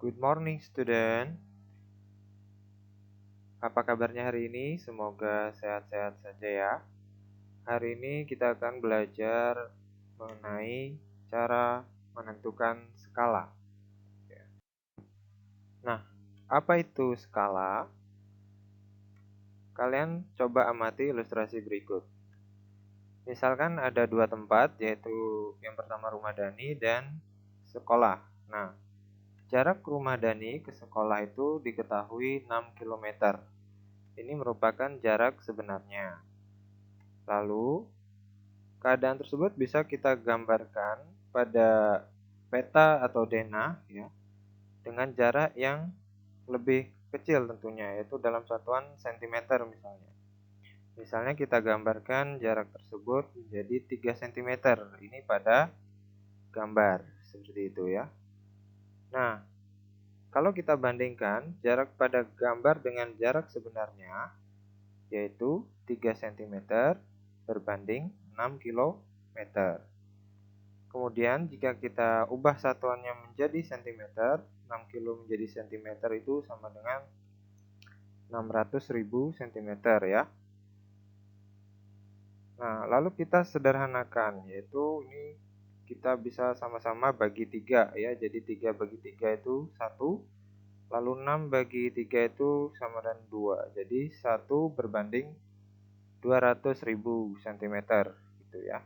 Good morning, student. Apa kabarnya hari ini? Semoga sehat-sehat saja ya. Hari ini kita akan belajar mengenai cara menentukan skala. Nah, apa itu skala? Kalian coba amati ilustrasi berikut. Misalkan ada dua tempat, yaitu yang pertama rumah Dani dan sekolah. Nah, jarak rumah Dani ke sekolah itu diketahui 6 km. Ini merupakan jarak sebenarnya. Lalu, keadaan tersebut bisa kita gambarkan pada peta atau denah ya, dengan jarak yang lebih kecil tentunya, yaitu dalam satuan cm misalnya. Misalnya kita gambarkan jarak tersebut menjadi 3 cm. Ini pada gambar, seperti itu ya. Nah, kalau kita bandingkan jarak pada gambar dengan jarak sebenarnya, yaitu 3 cm berbanding 6 km. Kemudian jika kita ubah satuannya menjadi cm, 6 kilo menjadi cm itu sama dengan 600.000 cm ya. Nah, lalu kita sederhanakan, yaitu ini kita bisa sama-sama bagi 3 ya. Jadi 3 bagi 3 itu 1, lalu 6 bagi 3 itu sama dengan 2. Jadi 1 berbanding 200.000 cm gitu ya.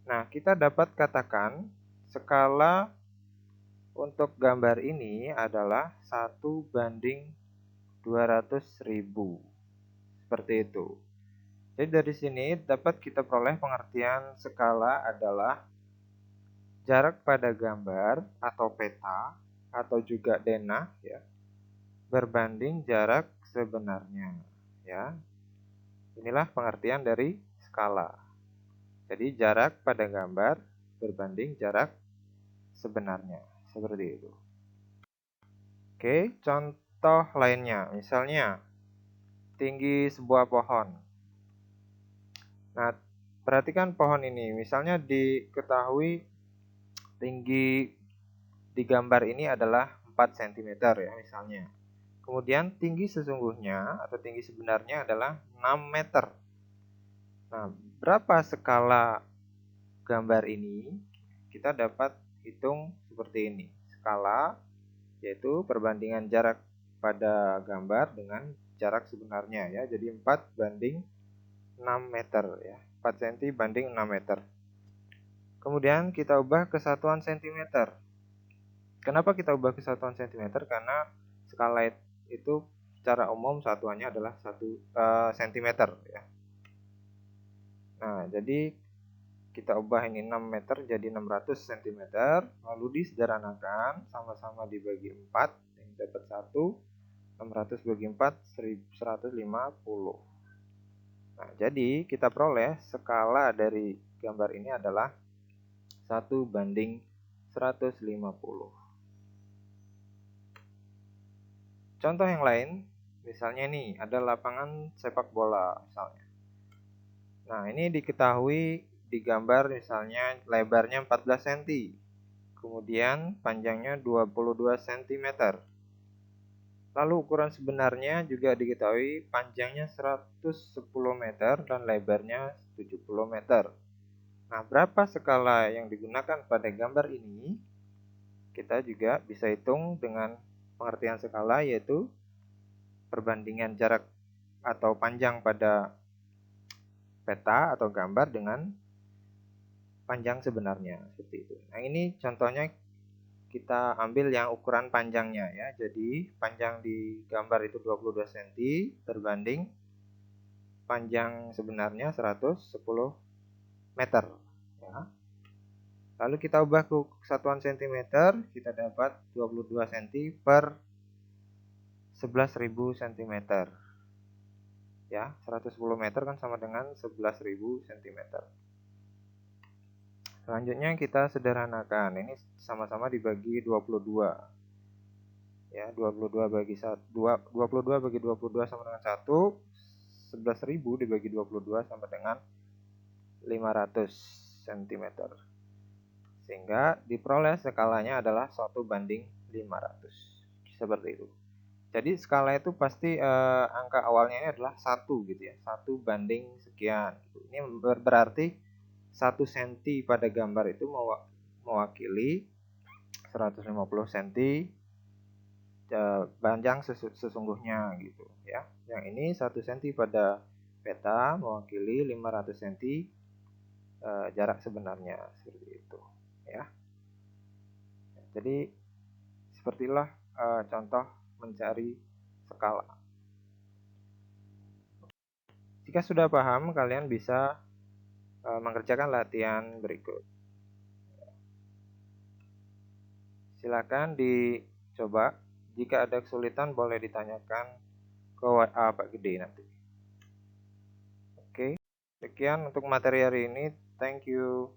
Nah, kita dapat katakan skala untuk gambar ini adalah 1 banding 200.000. Seperti itu. Jadi dari sini dapat kita peroleh pengertian skala adalah jarak pada gambar atau peta atau juga denah ya, berbanding jarak sebenarnya ya. Inilah pengertian dari skala. Jadi jarak pada gambar berbanding jarak sebenarnya. Seperti itu. Oke, contoh lainnya. Misalnya, tinggi sebuah pohon. Nah, perhatikan pohon ini. Misalnya diketahui tinggi di gambar ini adalah 4 cm ya misalnya. Kemudian tinggi sesungguhnya atau tinggi sebenarnya adalah 6 meter. Nah, berapa skala gambar ini? Kita dapat hitung seperti ini. Skala yaitu perbandingan jarak pada gambar dengan jarak sebenarnya ya. Jadi 4 banding 6 meter ya. 4 cm banding 6 meter. Kemudian kita ubah ke satuan cm. Kenapa kita ubah ke satuan cm? Karena skala itu secara umum satuannya adalah 1 cm ya. Nah, jadi kita ubah ini 6 meter jadi 600 cm, lalu disederhanakan, sama-sama dibagi 4, yang dapat 1, 600 bagi 4, 150. Nah, jadi kita peroleh skala dari gambar ini adalah 1 banding 150. Contoh yang lain, misalnya nih, ada lapangan sepak bola misalnya. Nah, ini diketahui di gambar misalnya lebarnya 14 cm, kemudian panjangnya 22 cm. Lalu ukuran sebenarnya juga diketahui panjangnya 110 meter dan lebarnya 70 meter. Nah, berapa skala yang digunakan pada gambar ini? Kita juga bisa hitung dengan pengertian skala, yaitu perbandingan jarak atau panjang pada peta atau gambar dengan panjang sebenarnya, seperti itu. Nah, ini contohnya kita ambil yang ukuran panjangnya ya. Jadi panjang di gambar itu 22 cm berbanding panjang sebenarnya 110 meter ya. Lalu kita ubah ke satuan cm, kita dapat 22 cm per 11.000 cm. Ya, 110 meter kan sama dengan 11.000 cm. Selanjutnya kita sederhanakan. Ini sama-sama dibagi 22. Ya, 22 bagi 22 bagi 22 sama dengan 1. 11.000 dibagi 22 sama dengan 500 cm. Sehingga diperoleh skalanya adalah 1:500. Seperti itu. Jadi skala itu pasti angka awalnya ini adalah 1 gitu ya. 1 banding sekian. Ini berarti 1 cm pada gambar itu mewakili 150 cm panjang sesungguhnya gitu ya. Yang ini 1 cm pada peta mewakili 500 cm jarak sebenarnya, seperti itu ya. Jadi sepertilah contoh mencari skala. Jika sudah paham, kalian bisa mengerjakan latihan berikut. Silakan dicoba. Jika ada kesulitan boleh ditanyakan ke WA Pak Gede nanti. Oke, sekian untuk materi hari ini. Thank you.